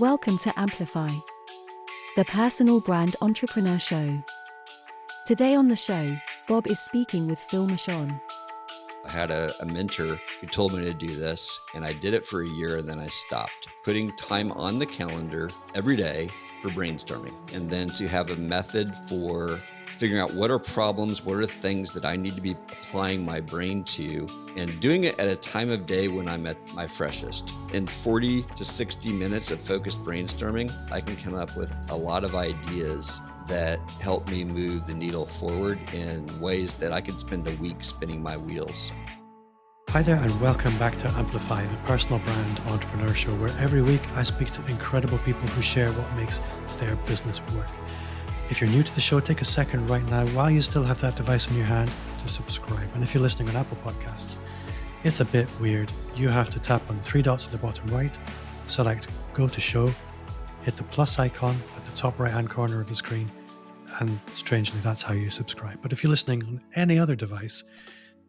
Welcome to Amplify, the personal brand entrepreneur show. Today on the show, Bob is speaking with Phil Mershon. I had a mentor who told me to do this, and I did it for a year, and then I stopped. Putting time on the calendar every day for brainstorming, and then to have a method for figuring out what are problems, what are things that I need to be applying my brain to, and doing it at a time of day when I'm at my freshest. In 40 to 60 minutes of focused brainstorming, I can come up with a lot of ideas that help me move the needle forward in ways that I could spend a week spinning my wheels. Hi there, and welcome back to Amplify, the personal brand entrepreneur show, where every week I speak to incredible people who share what makes their business work. If you're new to the show, take a second right now while you still have that device in your hand to subscribe. And if you're listening on Apple Podcasts, it's a bit weird. You have to tap on the three dots at the bottom right, select Go to Show, hit the plus icon at the top right-hand corner of the screen, and strangely, that's how you subscribe. But if you're listening on any other device,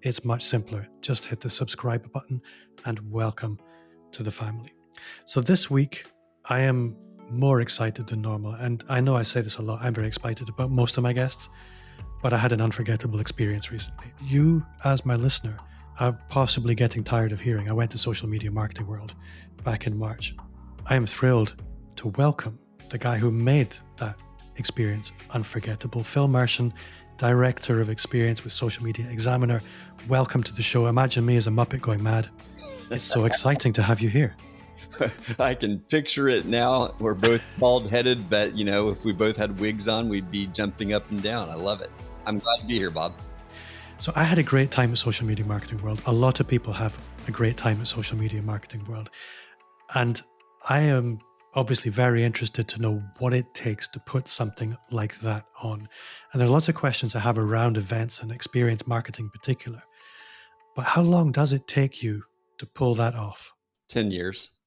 it's much simpler. Just hit the subscribe button and welcome to the family. So this week, I am more excited than normal. And I know I say this a lot. I'm very excited about most of my guests, but I had an unforgettable experience recently. You, as my listener, are possibly getting tired of hearing. I went to Social Media Marketing World back in March. I am thrilled to welcome the guy who made that experience unforgettable, Phil Mershon, Director of Experience with Social Media Examiner. Welcome to the show. Imagine me as a Muppet going mad. It's so exciting to have you here. I can picture it now. We're both bald-headed, but if we both had wigs on, we'd be jumping up and down. I love it. I'm glad to be here, Bob. So I had a great time at Social Media Marketing World. A lot of people have a great time at Social Media Marketing World. And I am obviously very interested to know what it takes to put something like that on. And there are lots of questions I have around events and experience marketing in particular. But how long does it take you to pull that off? 10 years.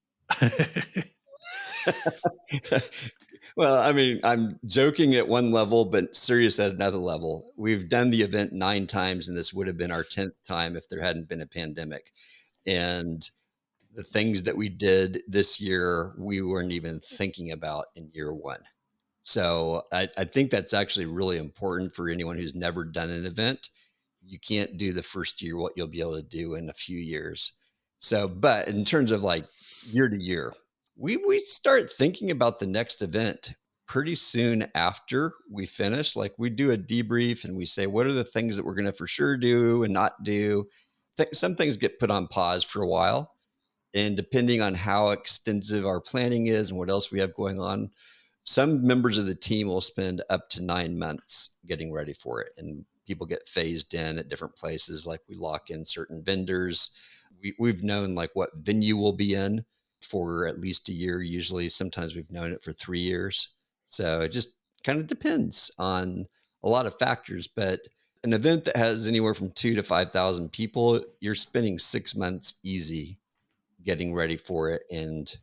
Well, I mean, I'm joking at one level, but serious at another level. We've done the event 9 times, and this would have been our 10th time if there hadn't been a pandemic. And the things that we did this year, we weren't even thinking about in year one. So I think that's actually really important for anyone who's never done an event. You can't do the first year what you'll be able to do in a few years. So, but in terms of like year to year, we start thinking about the next event pretty soon after we finish. Like we do a debrief and we say, what are the things that we're going to for sure do and not do? Some things get put on pause for a while. And depending on how extensive our planning is and what else we have going on, some members of the team will spend up to 9 months getting ready for it. And people get phased in at different places. Like we lock in certain vendors. We've known like what venue we'll be in for at least a year. Usually, sometimes we've known it for 3 years. So it just kind of depends on a lot of factors. But an event that has anywhere from 2,000 to 5,000 people, you're spending 6 months easy getting ready for it. And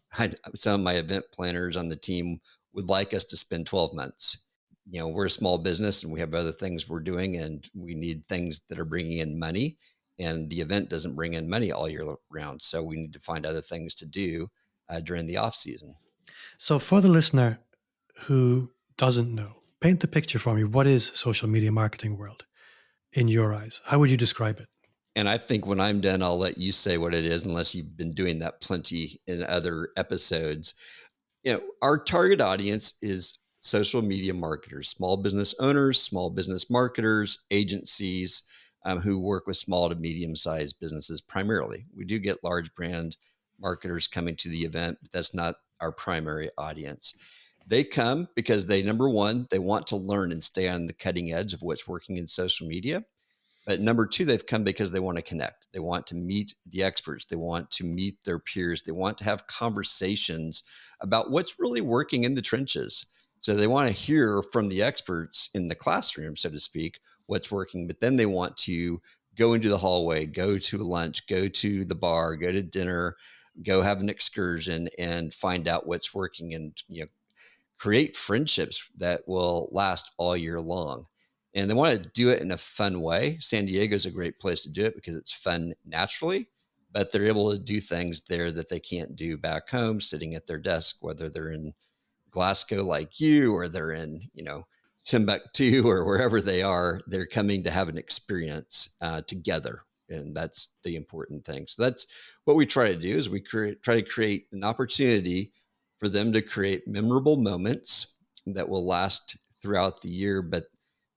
some of my event planners on the team would like us to spend 12 months. We're a small business and we have other things we're doing and we need things that are bringing in money, and the event doesn't bring in money all year round. So we need to find other things to do during the off season. So for the listener who doesn't know, paint the picture for me. What is Social Media Marketing World in your eyes? How would you describe it? And I think when I'm done, I'll let you say what it is, unless you've been doing that plenty in other episodes. Our target audience is social media marketers, small business owners, small business marketers, agencies who work with small to medium-sized businesses primarily. We do get large brand marketers coming to the event, but that's not our primary audience. They come because number one, they want to learn and stay on the cutting edge of what's working in social media. But number two, they've come because they want to connect. They want to meet the experts. They want to meet their peers. They want to have conversations about what's really working in the trenches. So they want to hear from the experts in the classroom, so to speak, what's working. But then they want to go into the hallway, go to lunch, go to the bar, go to dinner, go have an excursion and find out what's working and create friendships that will last all year long. And they want to do it in a fun way. San Diego is a great place to do it because it's fun naturally, but they're able to do things there that they can't do back home, sitting at their desk, whether they're in Glasgow like you, or they're in, Timbuktu or wherever they are. They're coming to have an experience together. And that's the important thing. So that's what we try to do, is we try to create an opportunity for them to create memorable moments that will last throughout the year, but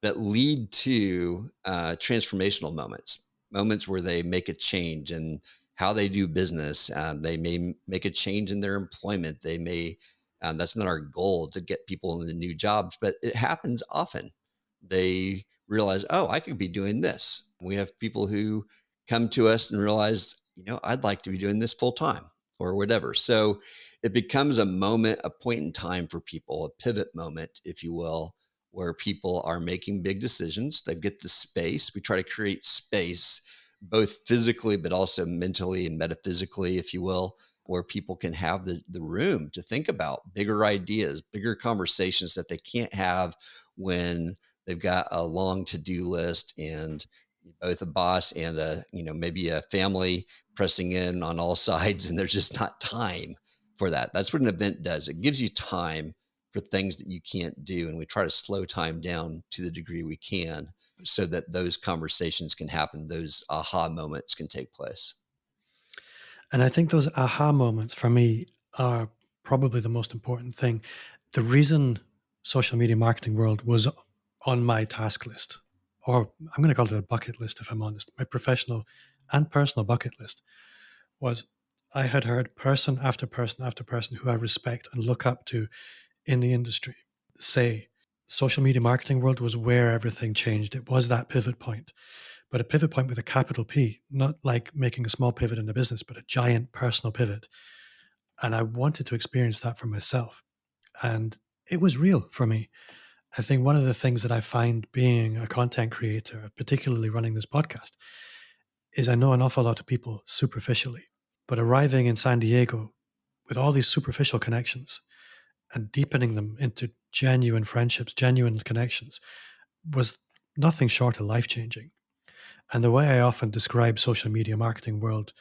that lead to transformational moments where they make a change in how they do business. They may make a change in their employment. They may, that's not our goal to get people into new jobs, but it happens often. They realize, oh, I could be doing this. We have people who come to us and realize, I'd like to be doing this full time or whatever. So it becomes a moment, a point in time for people, a pivot moment, if you will, where people are making big decisions. They get the space. We try to create space, both physically, but also mentally and metaphysically, if you will, where people can have the room to think about bigger ideas, bigger conversations that they can't have when they've got a long to-do list and both a boss and maybe a family pressing in on all sides, and there's just not time for that. That's what an event does. It gives you time for things that you can't do. And we try to slow time down to the degree we can so that those conversations can happen. Those aha moments can take place. And I think those aha moments for me are probably the most important thing. The reason Social Media Marketing World was on my task list, or I'm going to call it a bucket list if I'm honest, my professional and personal bucket list, was I had heard person after person after person who I respect and look up to in the industry say Social Media Marketing World was where everything changed. It was that pivot point, but a pivot point with a capital P, not like making a small pivot in a business, but a giant personal pivot. And I wanted to experience that for myself. And it was real for me. I think one of the things that I find being a content creator, particularly running this podcast, is I know an awful lot of people superficially, but arriving in San Diego with all these superficial connections and deepening them into genuine friendships, genuine connections, was nothing short of life-changing. And the way I often describe Social Media Marketing World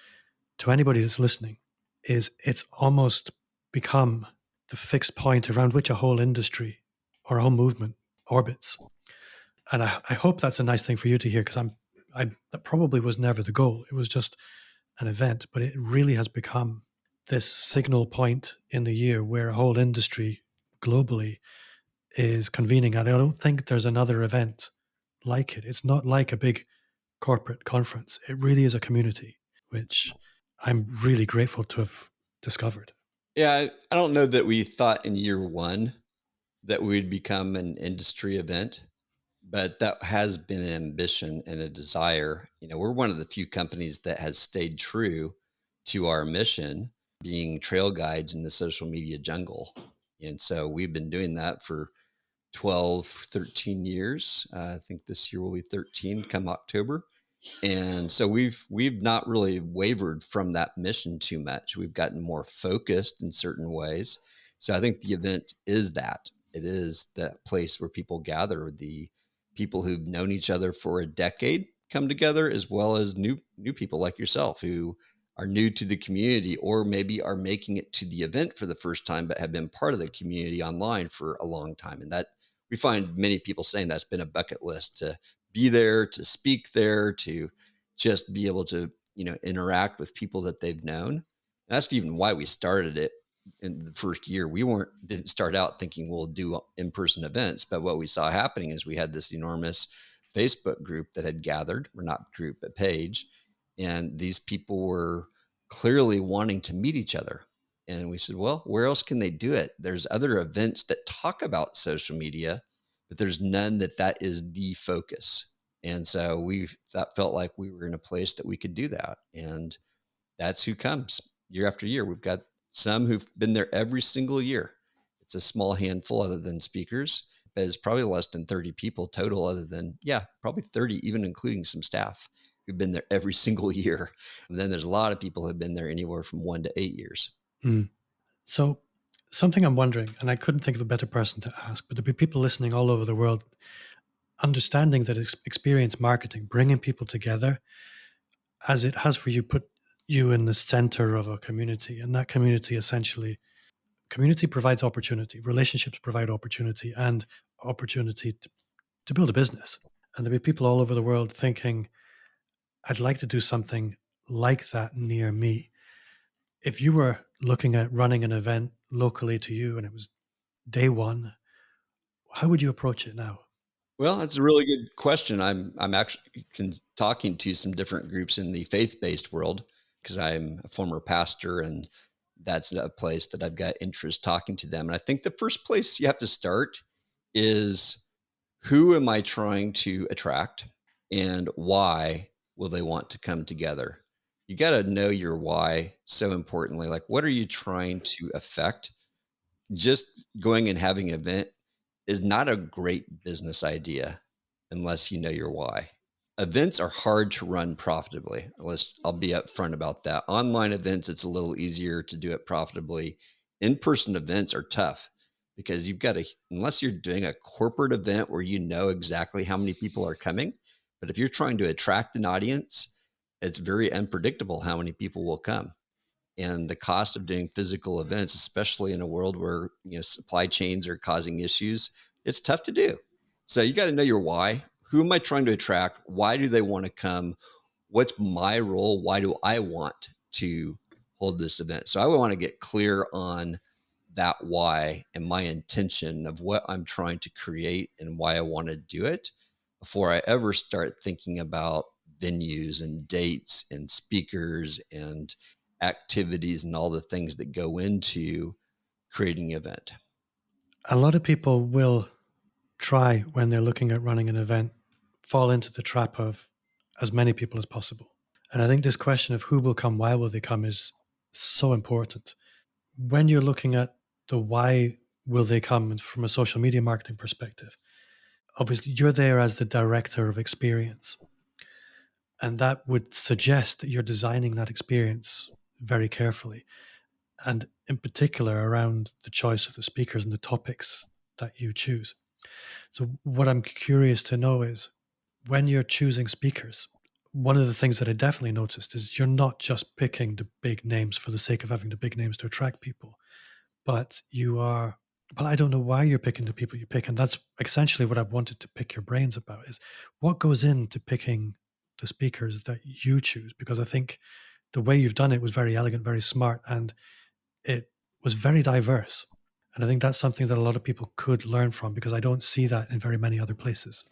to anybody that's listening is it's almost become the fixed point around which a whole industry or a whole movement orbits. And I hope that's a nice thing for you to hear, because that probably was never the goal. It was just an event, but it really has become this signal point in the year where a whole industry globally is convening. And I don't think there's another event like it. It's not like a big corporate conference. It really is a community, which I'm really grateful to have discovered. Yeah, I don't know that we thought in year one that we'd become an industry event, but that has been an ambition and a desire. We're one of the few companies that has stayed true to our mission, being trail guides in the social media jungle. And so we've been doing that for 12, 13 years. I think this year will be 13 come October. And so we've not really wavered from that mission too much. We've gotten more focused in certain ways. So I think the event is that. It is that place where people gather. The people who've known each other for a decade come together, as well as new people like yourself who are new to the community, or maybe are making it to the event for the first time, but have been part of the community online for a long time. And that we find many people saying that's been a bucket list, to be there, to speak there, to just be able to, interact with people that they've known. And that's even why we started it in the first year. We didn't start out thinking we'll do in-person events, but what we saw happening is we had this enormous Facebook group that had gathered, or not group, but page. And these people were clearly wanting to meet each other. And we said, well, where else can they do it? There's other events that talk about social media, but there's none that is the focus. And so that felt like we were in a place that we could do that. And that's who comes year after year. We've got some who've been there every single year. It's a small handful other than speakers, but it's probably less than 30 people total, other than, probably 30, even including some staff who've been there every single year. And then there's a lot of people who've been there anywhere from 1 to 8 years. Mm. So something I'm wondering, and I couldn't think of a better person to ask, but there'll be people listening all over the world understanding that experience marketing, bringing people together, as it has for you, put you in the center of a community, and that community provides opportunity, relationships provide opportunity, and opportunity to build a business. And there'll be people all over the world thinking, I'd like to do something like that near me. If you were looking at running an event locally to you and it was day one, how would you approach it now? Well, that's a really good question. I'm actually talking to some different groups in the faith-based world because I'm a former pastor, and that's a place that I've got interest talking to them. And I think the first place you have to start is, who am I trying to attract, and why will they want to come together? You got to know your why so importantly. Like, what are you trying to affect? Just going and having an event is not a great business idea unless you know your why. Events are hard to run profitably. I'll be upfront about that. Online events, it's a little easier to do it profitably. In-person events are tough because you've got to, unless you're doing a corporate event where you know exactly how many people are coming. But if you're trying to attract an audience, it's very unpredictable how many people will come. And the cost of doing physical events, especially in a world where supply chains are causing issues, it's tough to do. So you got to know your why. Who am I trying to attract? Why do they want to come? What's my role? Why do I want to hold this event? So I would want to get clear on that why and my intention of what I'm trying to create and why I want to do it before I ever start thinking about venues and dates and speakers and activities and all the things that go into creating an event. A lot of people will try, when they're looking at running an event, fall into the trap of as many people as possible. And I think this question of who will come, why will they come, is so important. When you're looking at the why will they come from a social media marketing perspective, obviously you're there as the director of experience. And that would suggest that you're designing that experience very carefully. And in particular, around the choice of the speakers and the topics that you choose. So, what I'm curious to know is, when you're choosing speakers, one of the things that I definitely noticed is you're not just picking the big names for the sake of having the big names to attract people, but you are, well, I don't know why you're picking the people you pick. And that's essentially what I wanted to pick your brains about, is what goes into picking the speakers that you choose? Because I think the way you've done it was very elegant, very smart, and it was very diverse. And I think that's something that a lot of people could learn from, because I don't see that in very many other places.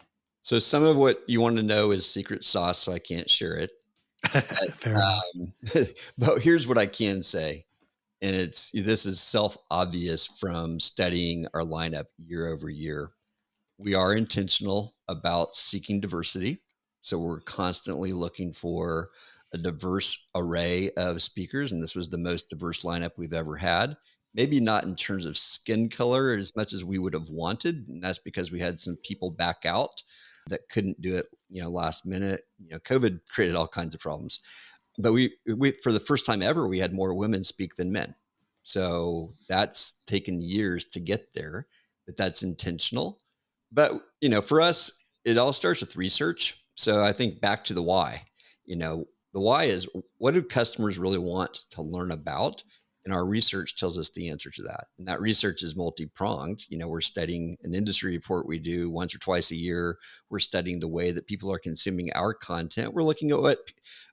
So some of what you want to know is secret sauce, so I can't share it. Fair enough. But here's what I can say. And this is self-obvious from studying our lineup year over year. We are intentional about seeking diversity. So we're constantly looking for a diverse array of speakers. And this was the most diverse lineup we've ever had. Maybe not in terms of skin color as much as we would have wanted. And that's because we had some people back out that couldn't do it, last minute. COVID created all kinds of problems. But we for the first time ever, we had more women speak than men. So that's taken years to get there, but that's intentional. But, for us, it all starts with research. So I think back to the why. The why is, what do customers really want to learn about? And our research tells us the answer to that. And that research is multi-pronged. We're studying an industry report we do once or twice a year. We're studying the way that people are consuming our content. We're looking at what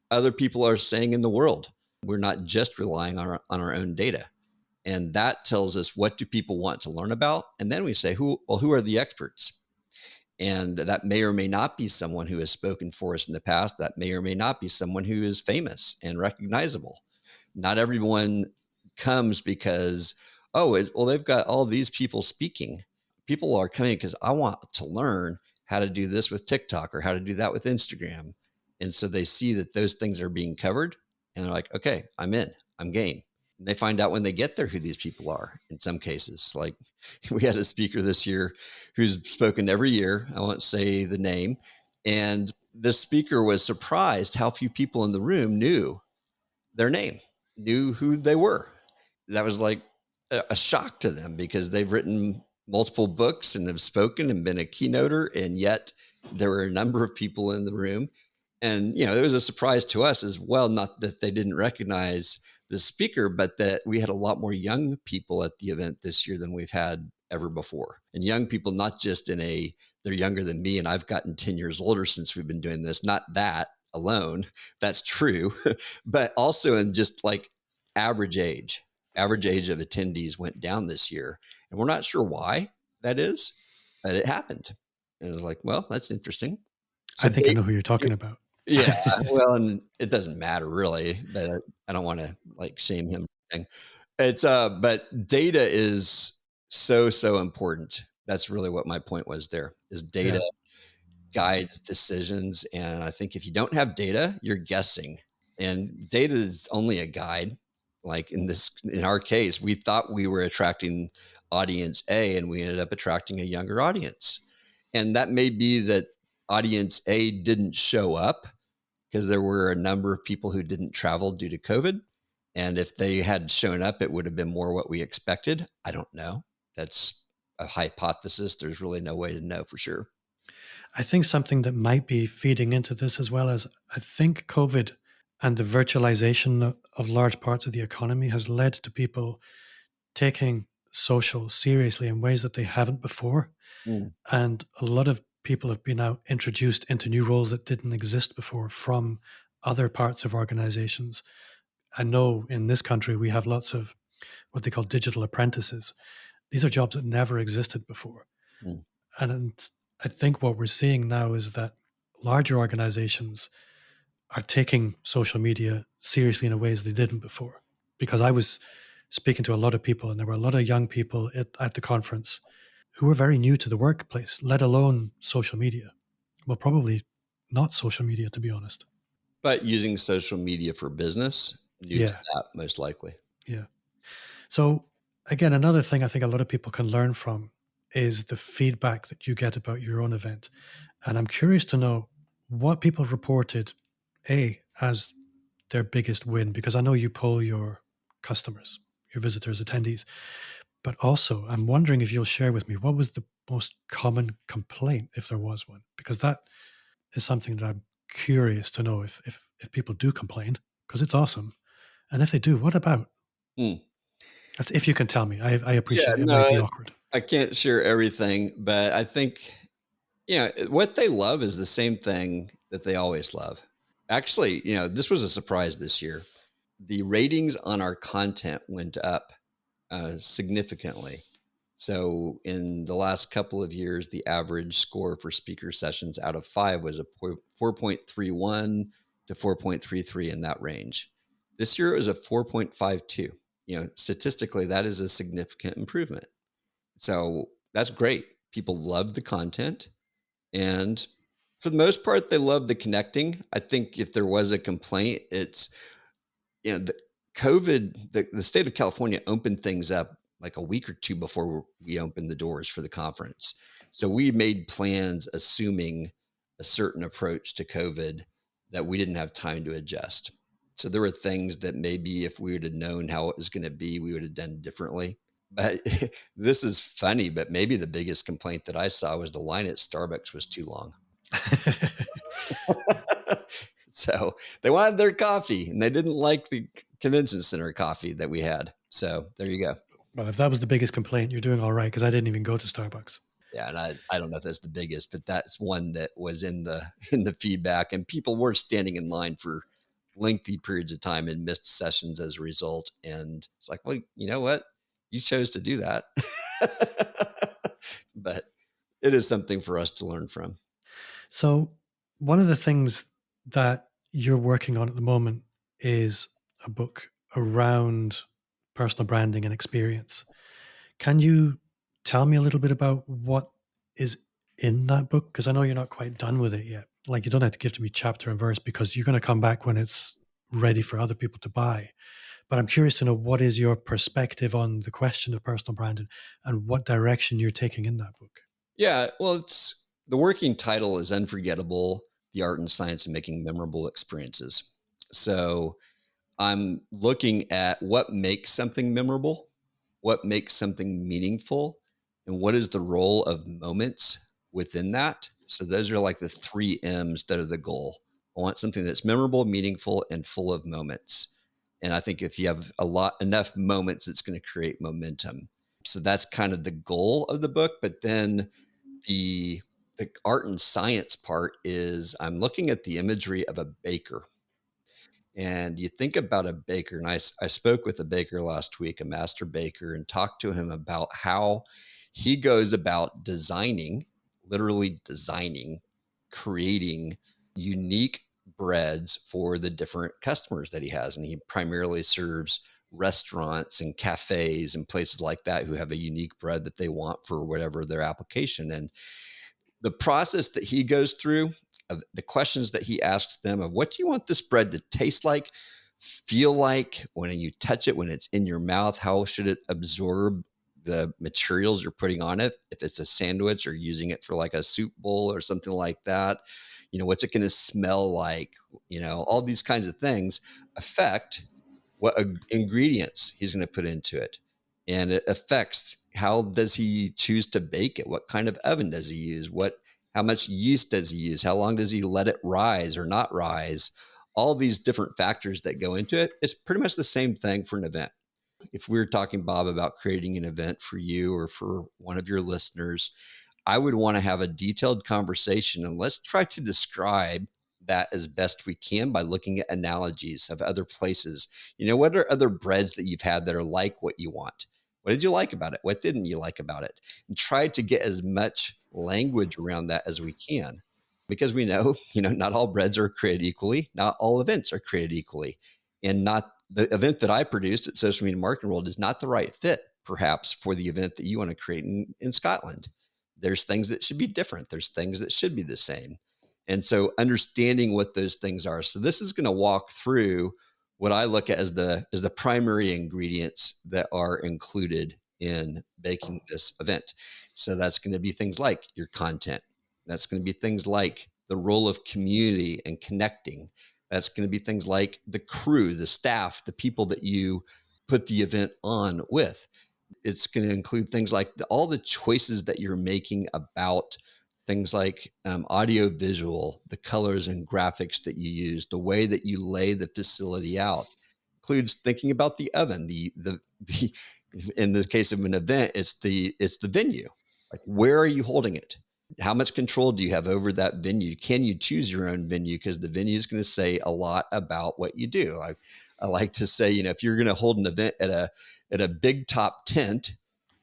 other people are saying in the world. We're not just relying on our own data. And that tells us, what do people want to learn about? And then we say, who are the experts? And that may or may not be someone who has spoken for us in the past. That may or may not be someone who is famous and recognizable. Not everyone comes because, they've got all these people speaking. People are coming because I want to learn how to do this with TikTok or how to do that with Instagram. And so they see that those things are being covered and they're like, okay, I'm in, I'm game. And they find out when they get there who these people are. In some cases, like we had a speaker this year who's spoken every year. I won't say the name. And the speaker was surprised how few people in the room knew their name, knew who they were. That was like a shock to them, because they've written multiple books and have spoken and been a keynoter. And yet there were a number of people in the room. And, it was a surprise to us as well, not that they didn't recognize the speaker, but that we had a lot more young people at the event this year than we've had ever before. And young people, not just they're younger than me and I've gotten 10 years older since we've been doing this, not that alone, that's true, but also in just like average age of attendees went down this year. And we're not sure why that is, but it happened. And it was like, well, that's interesting. So I think I know who you're talking about. Yeah, well, and it doesn't matter really, but I don't want to shame him. It's but data is so important. That's really what my point was there, is data guides decisions. And I think if you don't have data, you're guessing, and data is only a guide. Like in our case, we thought we were attracting audience A and we ended up attracting a younger audience. And that may be that audience A didn't show up because there were a number of people who didn't travel due to COVID. And if they had shown up, it would have been more what we expected. I don't know. That's a hypothesis. There's really no way to know for sure. I think something that might be feeding into this as well as I think COVID and the virtualization of large parts of the economy has led to people taking social seriously in ways that they haven't before. And a lot of people have been now introduced into new roles that didn't exist before from other parts of organizations. I know in this country, we have lots of what they call digital apprentices. These are jobs that never existed before. And I think what we're seeing now is that larger organizations are taking social media seriously in ways they didn't before. Because I was speaking to a lot of people, and there were a lot of young people at the conference who were very new to the workplace, let alone social media. Well, probably not social media, to be honest. But using social media for business, new to that, most likely. Yeah. So again, another thing I think a lot of people can learn from is the feedback that you get about your own event. And I'm curious to know what people reported, as their biggest win, because I know you poll your customers, your visitors, attendees. But also, I'm wondering if you'll share with me what was the most common complaint, if there was one, because that is something that I'm curious to know if people do complain, because it's awesome. And if they do, what about? That's if you can tell me. I appreciate it. It might be awkward. I can't share everything, but I think, what they love is the same thing that they always love. Actually, this was a surprise this year. The ratings on our content went up significantly. So in the last couple of years, the average score for speaker sessions out of 5 was a 4.31 to 4.33 in that range. This year it was a 4.52. Statistically, that is a significant improvement. So that's great. People love the content, and for the most part, they love the connecting. I think if there was a complaint, it's, the COVID, the state of California opened things up like a week or two before we opened the doors for the conference. So we made plans assuming a certain approach to COVID that we didn't have time to adjust. So there were things that maybe if we would have known how it was going to be, we would have done differently. But this is funny, but maybe the biggest complaint that I saw was the line at Starbucks was too long. So they wanted their coffee and they didn't like the convention center coffee that we had. So there you go. Well, if that was the biggest complaint, you're doing all right, because I didn't even go to Starbucks. Yeah, and I don't know if that's the biggest, but that's one that was in the feedback, and people were standing in line for lengthy periods of time and missed sessions as a result. And it's like, well, you know what? You chose to do that. But it is something for us to learn from. So one of the things that you're working on at the moment is a book around personal branding and experience. Can you tell me a little bit about what is in that book? Because I know you're not quite done with it yet. Like, you don't have to give to me chapter and verse, because you're going to come back when it's ready for other people to buy. But I'm curious to know, what is your perspective on the question of personal branding and what direction you're taking in that book? Yeah, well, the working title is Unforgettable, the Art and Science of Making Memorable Experiences. So I'm looking at what makes something memorable, what makes something meaningful, and what is the role of moments within that. So those are like the 3 M's that are the goal. I want something that's memorable, meaningful, and full of moments. And I think if you have enough moments, it's going to create momentum. So that's kind of the goal of the book. But then the art and science part is I'm looking at the imagery of a baker. And you think about a baker, and I spoke with a baker last week, a master baker, and talked to him about how he goes about designing, literally designing, creating unique breads for the different customers that he has. And he primarily serves restaurants and cafes and places like that who have a unique bread that they want for whatever their application. And the process that he goes through, of the questions that he asks them of what do you want this bread to taste like, feel like when you touch it, when it's in your mouth, how should it absorb the materials you're putting on it? If it's a sandwich or using it for like a soup bowl or something like that, what's it going to smell like? All these kinds of things affect what ingredients he's going to put into it. And it affects how does he choose to bake it? What kind of oven does he use? How much yeast does he use? How long does he let it rise or not rise? All these different factors that go into it. It's pretty much the same thing for an event. If we were talking, Bob, about creating an event for you or for one of your listeners, I would want to have a detailed conversation, and let's try to describe that as best we can by looking at analogies of other places. What are other breads that you've had that are like what you want? What did you like about it? What didn't you like about it? And try to get as much language around that as we can, because we know, not all breads are created equally. Not all events are created equally. And not the event that I produced at Social Media Marketing World is not the right fit, perhaps, for the event that you want to create in Scotland. There's things that should be different. There's things that should be the same. And so understanding what those things are. So this is going to walk through what I look at as the primary ingredients that are included in baking this event. So that's going to be things like your content. That's going to be things like the role of community and connecting. That's going to be things like the crew, the staff, the people that you put the event on with. It's going to include things like all the choices that you're making about things like audio, visual, the colors and graphics that you use, the way that you lay the facility out. Includes thinking about the oven, the in the case of an event, it's the venue. Like, where are you holding it? How much control do you have over that venue? Can you choose your own venue? Because the venue is going to say a lot about what you do. I like to say, if you're going to hold an event at a big top tent,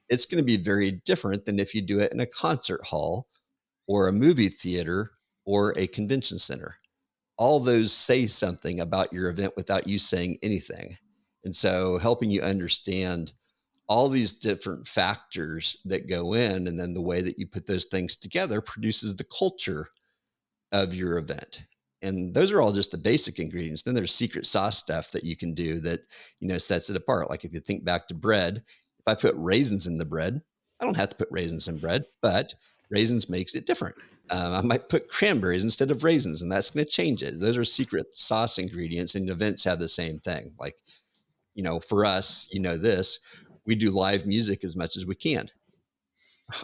it's going to be very different than if you do it in a concert hall or a movie theater or a convention center. All those say something about your event without you saying anything. And so helping you understand all these different factors that go in, and then the way that you put those things together produces the culture of your event. And those are all just the basic ingredients. Then there's secret sauce stuff that you can do that, sets it apart. Like if you think back to bread, if I put raisins in the bread, I don't have to put raisins in bread, but raisins makes it different. I might put cranberries instead of raisins, and that's going to change it. Those are secret sauce ingredients, and events have the same thing. Like, for us, this, we do live music as much as we can.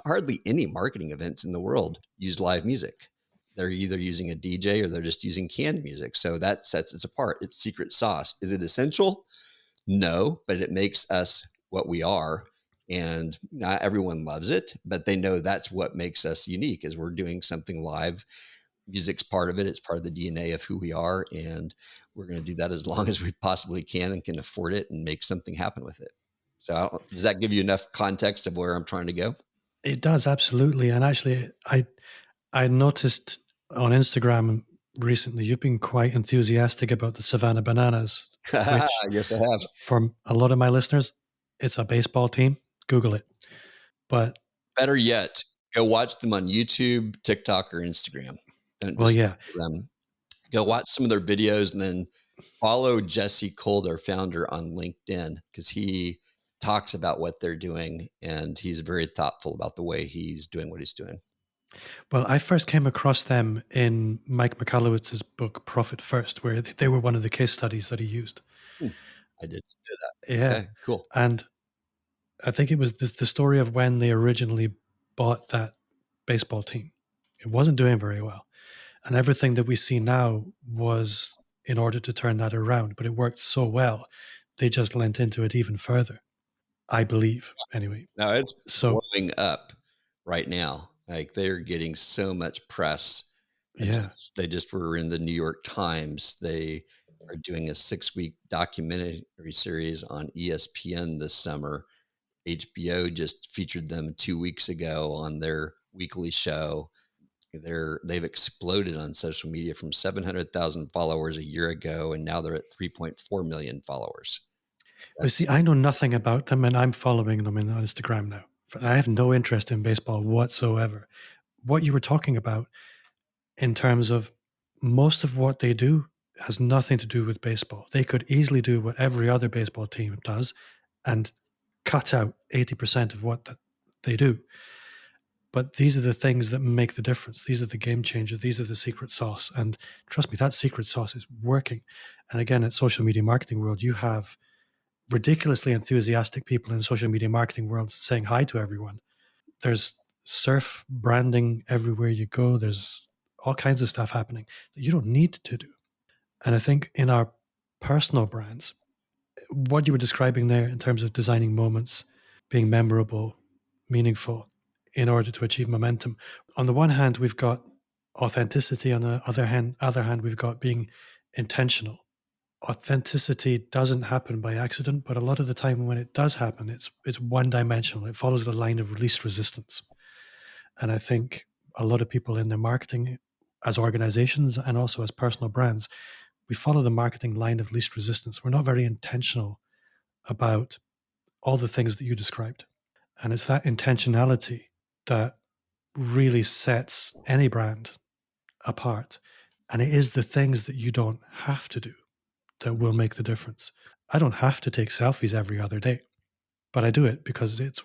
Hardly any marketing events in the world use live music. They're either using a DJ or they're just using canned music. So that sets us apart. It's secret sauce. Is it essential? No, but it makes us what we are. And not everyone loves it, but they know that's what makes us unique, is we're doing something live. Music's part of it. It's part of the DNA of who we are. And we're going to do that as long as we possibly can and can afford it and make something happen with it. So does that give you enough context of where I'm trying to go? It does, absolutely. And actually, I noticed on Instagram recently, you've been quite enthusiastic about the Savannah Bananas. Which, yes, I have. For a lot of my listeners, it's a baseball team. Google it. But better yet, go watch them on YouTube, TikTok, or Instagram. Go watch some of their videos, and then follow Jesse Cole, their founder, on LinkedIn, because he talks about what they're doing, and he's very thoughtful about the way he's doing what he's doing. Well, I first came across them in Mike Michalowicz's book, Profit First, where they were one of the case studies that he used. I didn't know that. Yeah. Okay, cool. And I think it was the story of when they originally bought that baseball team. It wasn't doing very well. And everything that we see now was in order to turn that around, but it worked so well, they just lent into it even further, I believe, anyway. No, it's So, blowing up right now. Like they're getting so much press. yeah. They just were in the New York Times. They are doing a 6-week documentary series on ESPN this summer. HBO just featured them 2 weeks ago on their weekly show. They've exploded on social media from 700,000 followers a year ago, and now they're at 3.4 million followers. But see, I know nothing about them, and I'm following them on Instagram now. I have no interest in baseball whatsoever. What you were talking about in terms of most of what they do has nothing to do with baseball. They could easily do what every other baseball team does and cut out 80% of what they do. But these are the things that make the difference. These are the game changers. These are the secret sauce. And trust me, that secret sauce is working. And again, at social media marketing world, you have ridiculously enthusiastic people in social media marketing world saying hi to everyone. There's surf branding everywhere you go. There's all kinds of stuff happening that you don't need to do. And I think in our personal brands, what you were describing there in terms of designing moments, being memorable, meaningful, in order to achieve momentum. On the one hand, we've got authenticity. On the other hand, we've got being intentional. Authenticity doesn't happen by accident, but a lot of the time when it does happen, it's one-dimensional. It follows the line of least resistance. And I think a lot of people in their marketing as organizations and also as personal brands, we follow the marketing line of least resistance. We're not very intentional about all the things that you described. And it's that intentionality that really sets any brand apart. And it is the things that you don't have to do that will make the difference. I don't have to take selfies every other day, but I do it because it's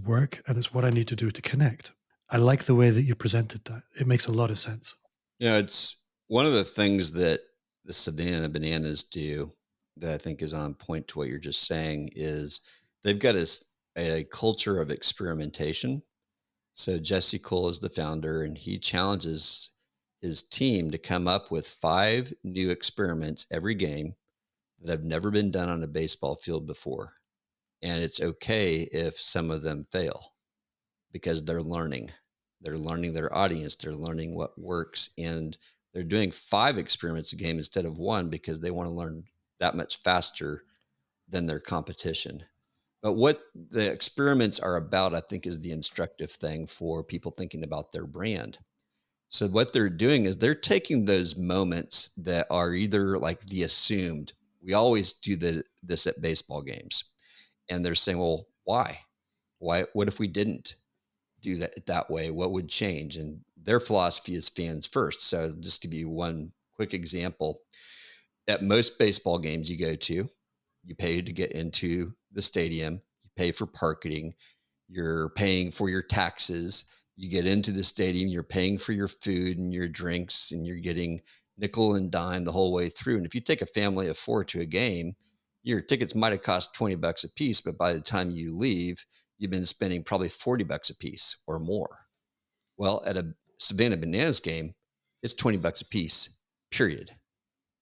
work and it's what I need to do to connect. I like the way that you presented that. It makes a lot of sense. Yeah, it's one of the things that the Savannah Bananas do that I think is on point to what you're just saying is they've got a culture of experimentation. So Jesse Cole is the founder, and he challenges his team to come up with 5 new experiments every game that have never been done on a baseball field before. And it's okay if some of them fail because they're learning. They're learning their audience. They're learning what works. And they're doing 5 experiments a game instead of 1 because they want to learn that much faster than their competition. But what the experiments are about, I think, is the instructive thing for people thinking about their brand. So what they're doing is they're taking those moments that are either like the assumed, we always do this at baseball games. And they're saying, well, why? What if we didn't do that way? What would change? And their philosophy is fans first. So just give you one quick example. At most baseball games you go to, you pay to get into the stadium, you pay for parking, you're paying for your taxes, you get into the stadium, you're paying for your food and your drinks, and you're getting nickel and dime the whole way through. And if you take a family of 4 to a game, your tickets might have cost $20 a piece, but by the time you leave, you've been spending probably $40 a piece or more. Well, at a Savannah Bananas game, it's $20 a piece, period.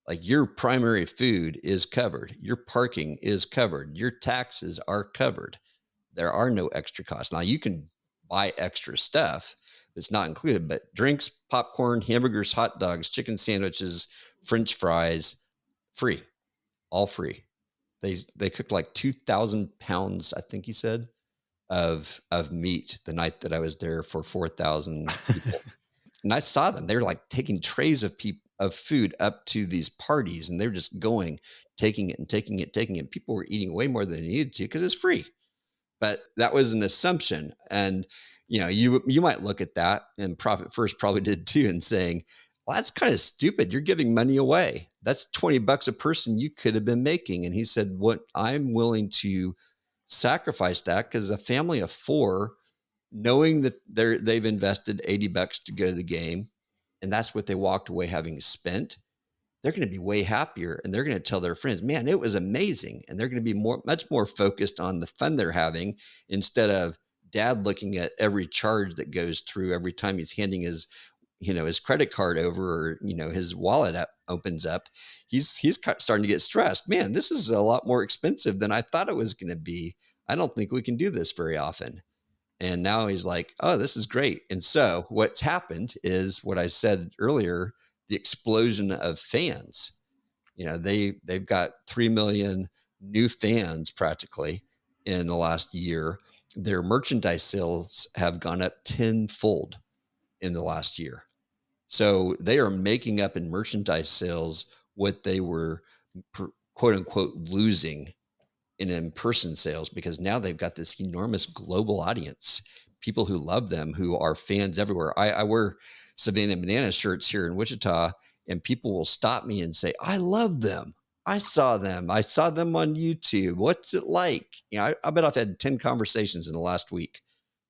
Like your primary food is covered. Your parking is covered. Your taxes are covered. There are no extra costs. Now you can buy extra stuff that's not included, but drinks, popcorn, hamburgers, hot dogs, chicken sandwiches, French fries, free, all free. They cooked like 2,000 pounds, I think he said, of meat the night that I was there for 4,000 people. And I saw them. They were like taking trays of food up to these parties, and they're just taking it. People were eating way more than they needed to because it's free. But that was an assumption. And, you might look at that, and Profit First probably did too, and saying, well, that's kind of stupid. You're giving money away. That's $20 a person you could have been making. And he said, what I'm willing to sacrifice that because a family of 4, knowing that they've invested $80 to go to the game, and that's what they walked away having spent, they're going to be way happier, and they're going to tell their friends, man, it was amazing. And they're going to be much more focused on the fun they're having instead of dad looking at every charge that goes through every time he's handing his his credit card over, or, his wallet opens up, he's starting to get stressed. Man, this is a lot more expensive than I thought it was going to be. I don't think we can do this very often. And now he's like, oh, this is great. And so what's happened is what I said earlier, the explosion of fans. They've got 3 million new fans practically in the last year. Their merchandise sales have gone up tenfold in the last year. So they are making up in merchandise sales what they were quote unquote losing in-person sales, because now they've got this enormous global audience, people who love them, who are fans everywhere. I wear Savannah Banana shirts here in Wichita, and people will stop me and say, I love them. I saw them on YouTube. What's it like? I bet I've had 10 conversations in the last week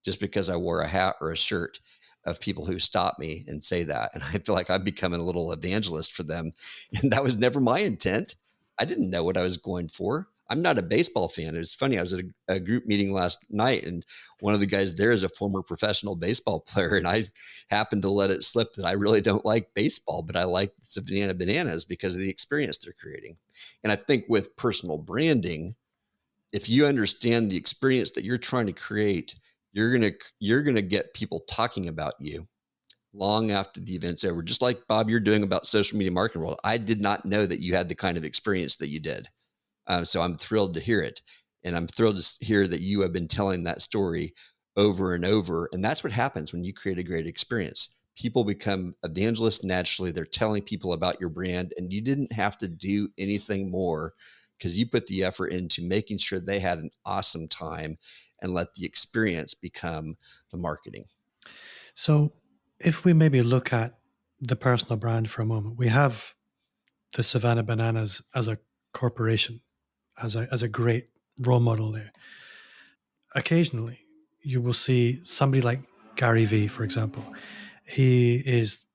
just because I wore a hat or a shirt, of people who stop me and say that. And I feel like I'm becoming a little evangelist for them. And that was never my intent. I didn't know what I was going for. I'm not a baseball fan. It's funny. I was at a group meeting last night, and one of the guys there is a former professional baseball player. And I happened to let it slip that I really don't like baseball, but I like Savannah Bananas because of the experience they're creating. And I think with personal branding, if you understand the experience that you're trying to create, you're going to get people talking about you long after the event's over. Just like, Bob, you're doing about social media marketing world. I did not know that you had the kind of experience that you did. So I'm thrilled to hear it. And I'm thrilled to hear that you have been telling that story over and over. And that's what happens when you create a great experience. People become evangelists naturally. They're telling people about your brand, and you didn't have to do anything more because you put the effort into making sure they had an awesome time and let the experience become the marketing. So if we maybe look at the personal brand for a moment, we have the Savannah Bananas as a corporation, as a great role model there. Occasionally, you will see somebody like Gary Vee, for example. He is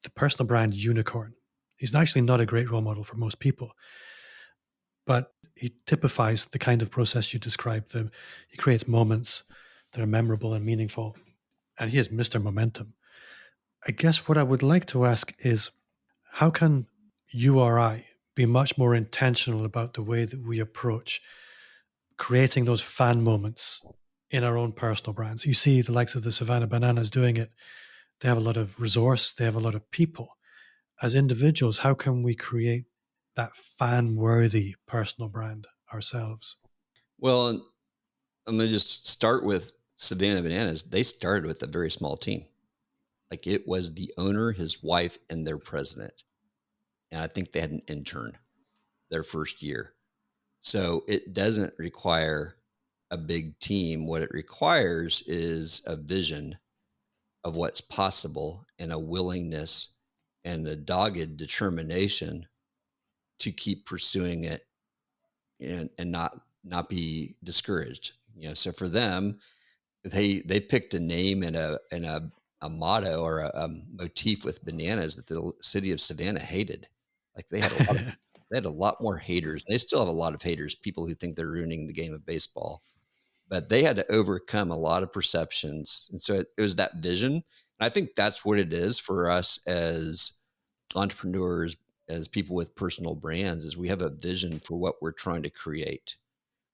the personal brand unicorn. He's actually not a great role model for most people, but he typifies the kind of process you described. He creates moments that are memorable and meaningful, and he is Mr. Momentum. I guess what I would like to ask is, how can you or I be much more intentional about the way that we approach creating those fan moments in our own personal brands? You see the likes of the Savannah Bananas doing it. They have a lot of resource. They have a lot of people. As individuals, how can we create that fan-worthy personal brand ourselves? Well, I'm going to just start with Savannah Bananas. They started with a very small team. Like, it was the owner, his wife, and their president. And I think they had an intern their first year. So it doesn't require a big team. What it requires is a vision of what's possible and a willingness and a dogged determination to keep pursuing it and not be discouraged. So for them, they picked a name and a motto or a motif with bananas that the city of Savannah hated. Like, they had a lot more haters. They still have a lot of haters, people who think they're ruining the game of baseball, but they had to overcome a lot of perceptions. And so it was that vision. And I think that's what it is for us as entrepreneurs, as people with personal brands, is we have a vision for what we're trying to create.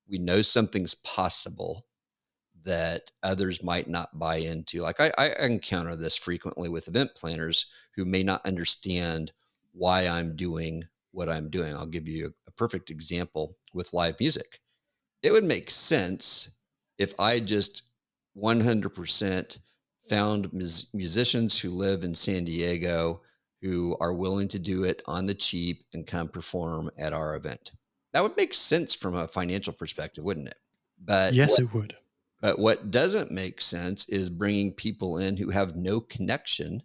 We know something's possible that others might not buy into. Like, I encounter this frequently with event planners who may not understand why I'm doing what I'm doing. I'll give you a perfect example with live music. It would make sense if I just 100% found musicians who live in San Diego who are willing to do it on the cheap and come perform at our event. That would make sense from a financial perspective, wouldn't it? But yes, it would. But what doesn't make sense is bringing people in who have no connection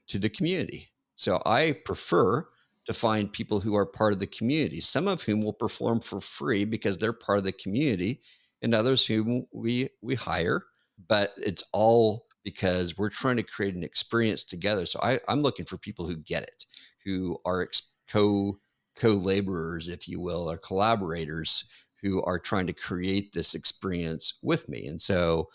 to the community. So I prefer to find people who are part of the community, some of whom will perform for free because they're part of the community, and others whom we hire. But it's all because we're trying to create an experience together. So I'm looking for people who get it, who are co-laborers, if you will, or collaborators who are trying to create this experience with me. And so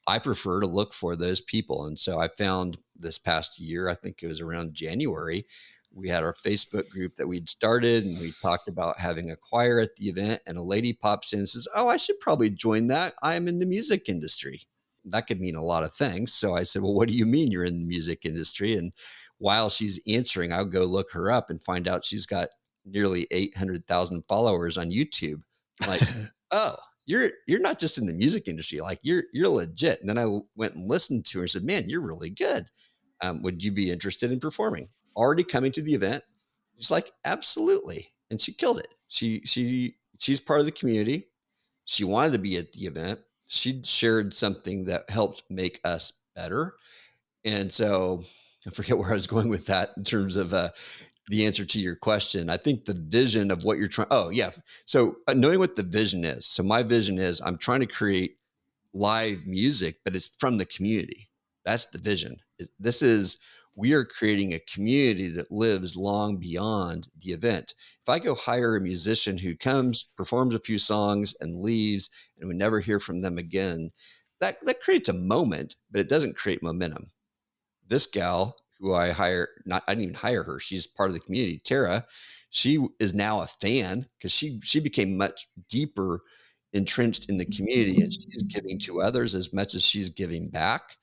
I prefer to look for those people. And so I found this past year. I think it was around January. We had our Facebook group that we'd started, and we talked about having a choir at the event, and a lady pops in and says, "Oh, I should probably join that. I'm in the music industry." That could mean a lot of things. So I said, "Well, what do you mean you're in the music industry?" And while she's answering, I'll go look her up and find out she's got nearly 800,000 followers on YouTube. I'm like, "Oh, you're not just in the music industry, like you're legit." And then I went and listened to her and said, "Man, you're really good. Would you be interested in performing?" Already coming to the event. She's like, "Absolutely." And she killed it. She's part of the community. She wanted to be at the event. She shared something that helped make us better. And so I forget where I was going with that in terms of the answer to your question. I think the vision of what you're trying. Oh, yeah. So knowing what the vision is. So my vision is I'm trying to create live music, but it's from the community. That's the vision. We are creating a community that lives long beyond the event. If I go hire a musician who comes, performs a few songs and leaves, and we never hear from them again, that creates a moment, but it doesn't create momentum. This gal who I didn't even hire her. She's part of the community. Tara, she is now a fan because she became much deeper entrenched in the community, and she's giving to others as much as she's giving back.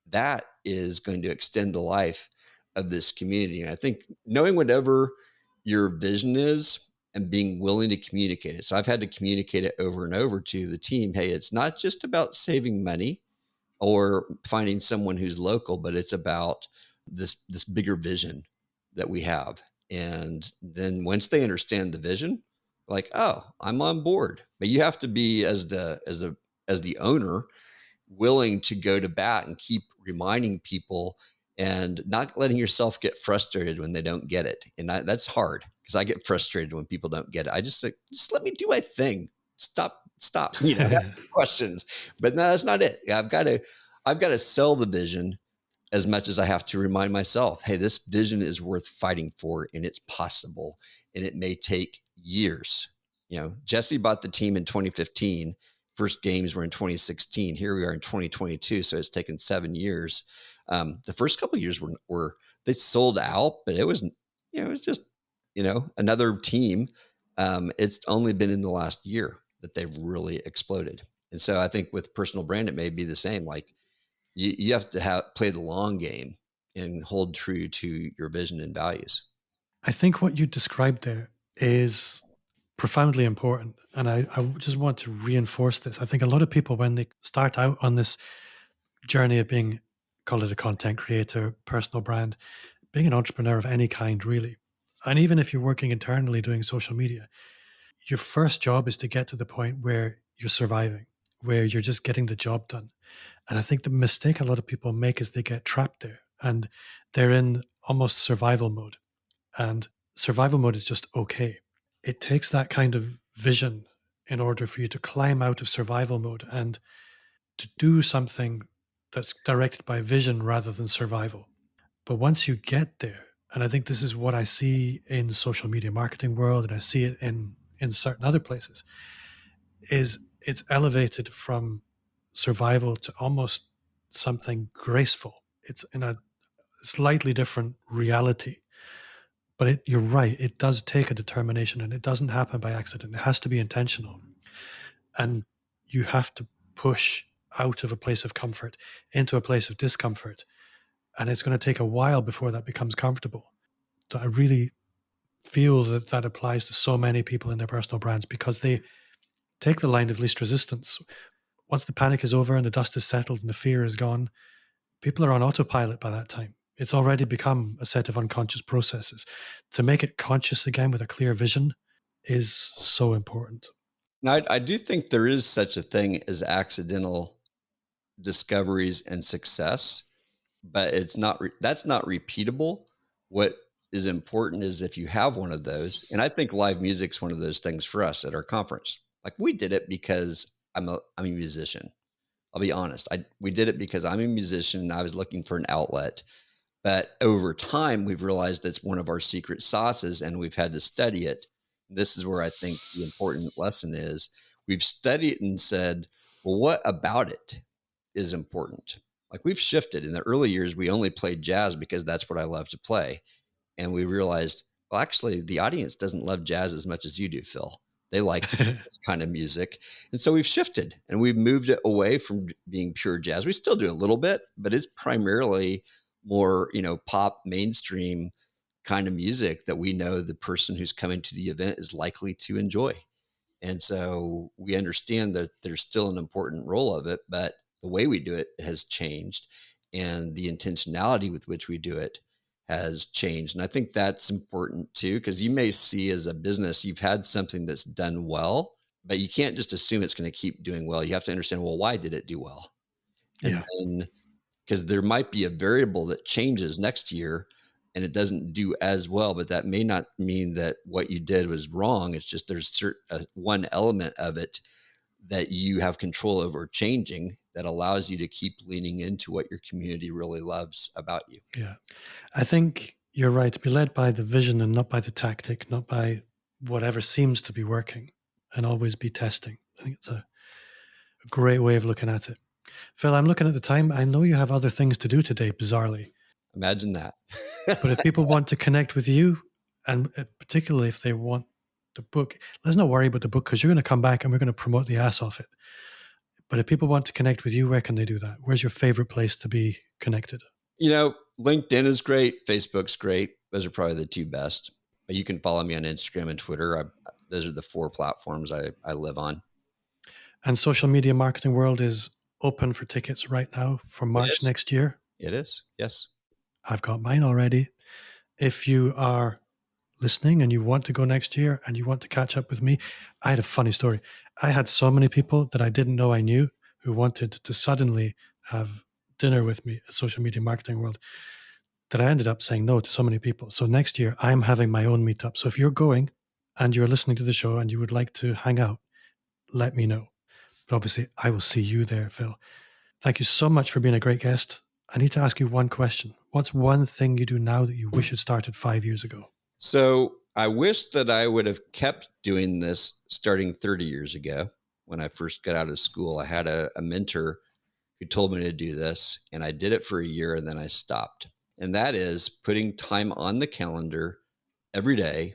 That is going to extend the life of this community. And I think knowing whatever your vision is and being willing to communicate it. So I've had to communicate it over and over to the team. Hey, it's not just about saving money or finding someone who's local, but it's about this bigger vision that we have. And then once they understand the vision, like, "Oh, I'm on board." But you have to be as the owner willing to go to bat and keep reminding people and not letting yourself get frustrated when they don't get it. And that's hard because I get frustrated when people don't get it. I just like, just let me do my thing. Stop, ask some questions. But no, that's not it. I've got to sell the vision as much as I have to remind myself, hey, this vision is worth fighting for, and it's possible, and it may take years. Jesse bought the team in 2015. First games were in 2016. Here we are in 2022. So it's taken 7 years. The first couple of years were they sold out, but it was just, another team. It's only been in the last year that they've really exploded. And so I think with personal brand, it may be the same. Like you have to play the long game and hold true to your vision and values. I think what you described there is profoundly important. And I just want to reinforce this. I think a lot of people, when they start out on this journey of being, call it a content creator, personal brand, being an entrepreneur of any kind, really, and even if you're working internally doing social media, your first job is to get to the point where you're surviving, where you're just getting the job done. And I think the mistake a lot of people make is they get trapped there and they're in almost survival mode. And survival mode is just okay. It takes that kind of vision in order for you to climb out of survival mode and to do something that's directed by vision rather than survival. But once you get there, and I think this is what I see in the social media marketing world, and I see it in certain other places, is it's elevated from survival to almost something graceful. It's in a slightly different reality. But you're right, it does take a determination, and it doesn't happen by accident. It has to be intentional. And you have to push out of a place of comfort into a place of discomfort. And it's going to take a while before that becomes comfortable. So I really feel that applies to so many people in their personal brands because they take the line of least resistance. Once the panic is over and the dust is settled and the fear is gone, people are on autopilot by that time. It's already become a set of unconscious processes. To make it conscious again with a clear vision is so important. Now, I do think there is such a thing as accidental discoveries and success, but that's not repeatable. What is important is if you have one of those, and I think live music's one of those things for us at our conference. Like we did it because I'm a musician. I'll be honest. We did it because I'm a musician and I was looking for an outlet. But over time, we've realized that's one of our secret sauces and we've had to study it. This is where I think the important lesson is. We've studied it and said, well, what about it is important? Like we've shifted. In the early years, we only played jazz because that's what I love to play. And we realized, well, actually, the audience doesn't love jazz as much as you do, Phil. They like this kind of music. And so we've shifted and we've moved it away from being pure jazz. We still do a little bit, but it's primarily more, pop, mainstream kind of music that we know the person who's coming to the event is likely to enjoy. And so we understand that there's still an important role of it, but the way we do it has changed and the intentionality with which we do it has changed. And I think that's important too, because you may see as a business, you've had something that's done well, but you can't just assume it's going to keep doing well. You have to understand, well, why did it do well? And then, because there might be a variable that changes next year and it doesn't do as well, but that may not mean that what you did was wrong. It's just there's one element of it that you have control over changing that allows you to keep leaning into what your community really loves about you. Yeah. I think you're right. Be led by the vision and not by the tactic, not by whatever seems to be working, and always be testing. I think it's a great way of looking at it. Phil, I'm looking at the time. I know you have other things to do today, bizarrely. Imagine that. But if people want to connect with you, and particularly if they want the book, let's not worry about the book because you're going to come back and we're going to promote the ass off it. But if people want to connect with you, where can they do that? Where's your favorite place to be connected? LinkedIn is great. Facebook's great. Those are probably the two best. But you can follow me on Instagram and Twitter. Those are the 4 platforms I live on. And Social Media Marketing World is open for tickets right now for March next year. It is, yes. I've got mine already. If you are listening and you want to go next year and you want to catch up with me, I had a funny story. I had so many people that I didn't know I knew who wanted to suddenly have dinner with me at Social Media Marketing World that I ended up saying no to so many people. So next year I'm having my own meetup. So if you're going and you're listening to the show and you would like to hang out, let me know. But obviously I will see you there, Phil. Thank you so much for being a great guest. I need to ask you one question. What's one thing you do now that you wish had started 5 years ago? So I wish that I would have kept doing this starting 30 years ago. When I first got out of school, I had a mentor who told me to do this, and I did it for a year and then I stopped. And that is putting time on the calendar every day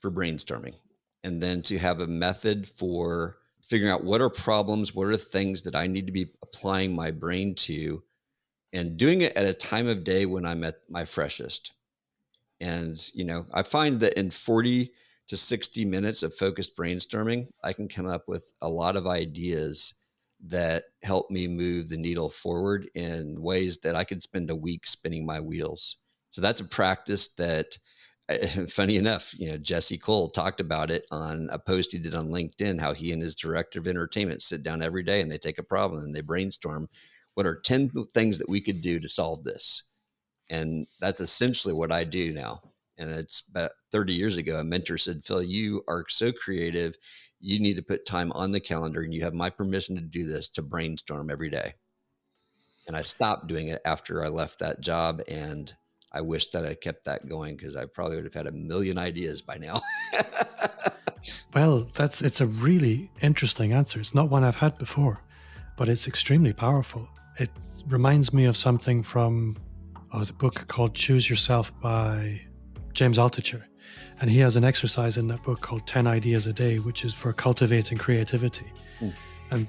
for brainstorming, and then to have a method for figuring out what are problems, what are things that I need to be applying my brain to, and doing it at a time of day when I'm at my freshest. And, I find that in 40 to 60 minutes of focused brainstorming, I can come up with a lot of ideas that help me move the needle forward in ways that I could spend a week spinning my wheels. So that's a practice that, funny enough, Jesse Cole talked about it on a post he did on LinkedIn, how he and his director of entertainment sit down every day and they take a problem and they brainstorm what are 10 things that we could do to solve this. And that's essentially what I do now. And it's about 30 years ago, a mentor said, Phil, you are so creative. You need to put time on the calendar and you have my permission to do this, to brainstorm every day. And I stopped doing it after I left that job. And I wish that I kept that going because I probably would have had a million ideas by now. Well, it's a really interesting answer. It's not one I've had before, but it's extremely powerful. It reminds me of something from the book called Choose Yourself by James Altucher. And he has an exercise in that book called 10 Ideas a Day, which is for cultivating creativity. And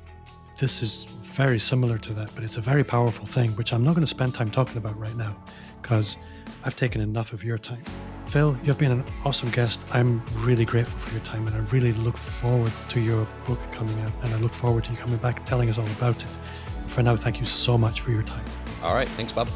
this is very similar to that, but it's a very powerful thing, which I'm not going to spend time talking about right now because I've taken enough of your time. Phil, you've been an awesome guest. I'm really grateful for your time and I really look forward to your book coming out and I look forward to you coming back and telling us all about it. For now, thank you so much for your time. All right. Thanks, Bob.